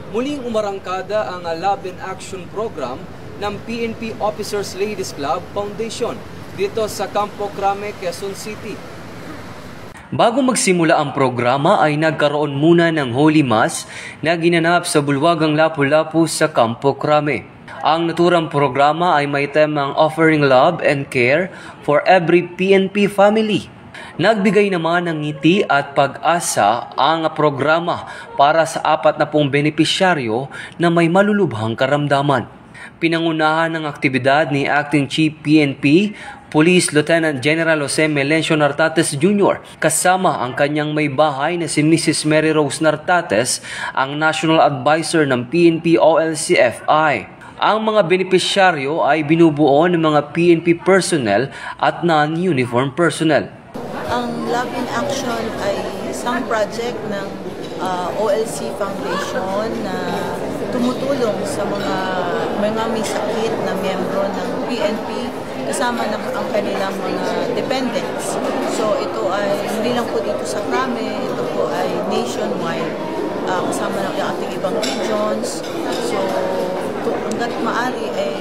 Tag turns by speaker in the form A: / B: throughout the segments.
A: Muling umarangkada ang Love in Action Program ng PNP Officers Ladies Club Foundation dito sa Campo Crame, Quezon City. Bago magsimula ang programa ay nagkaroon muna ng Holy Mass na ginanap sa Bulwagang Lapu-Lapu sa Campo Crame. Ang naturang programa ay may temang Offering Love and Care for Every PNP Family. Nagbigay naman ng ngiti at pag-asa ang programa para sa 40 benepisyaryo na may malulubhang karamdaman. Pinangunahan ng aktibidad ni Acting Chief PNP Police Lieutenant General Jose Melencio Nartates Jr. kasama ang kanyang may bahay na si Mrs. Mary Rose Nartates, ang National Advisor ng PNP OLCFI. Ang mga benepisyaryo ay binubuo ng mga PNP personnel at non-uniform personnel.
B: Ang Love in Action ay isang project ng OLC Foundation na tumutulong sa mga may sakit na miyembro ng PNP kasama ng ang kanilang mga dependents. So ito ay hindi lang po dito sa Crame, ito po ay nationwide kasama ng ating ibang regions. So hanggat maaari ay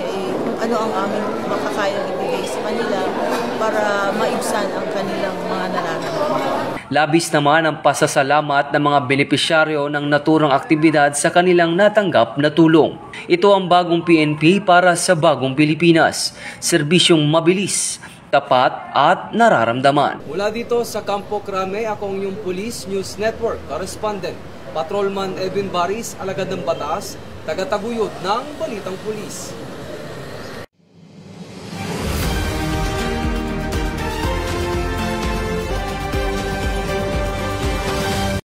B: kung ano ang aming makakayang ibigay sa kanila para maibsan ang kanilang mga nararamdaman.
A: Labis naman ang pasasalamat ng mga benepisyaryo ng naturang aktibidad sa kanilang natanggap na tulong. Ito ang bagong PNP para sa bagong Pilipinas. Serbisyong mabilis, tapat at nararamdaman. Mula dito sa Campo Crame, akong yung Police News Network correspondent, Patrolman Edwin Baris, alagad ng batas, tagataguyod ng Balitang Pulis.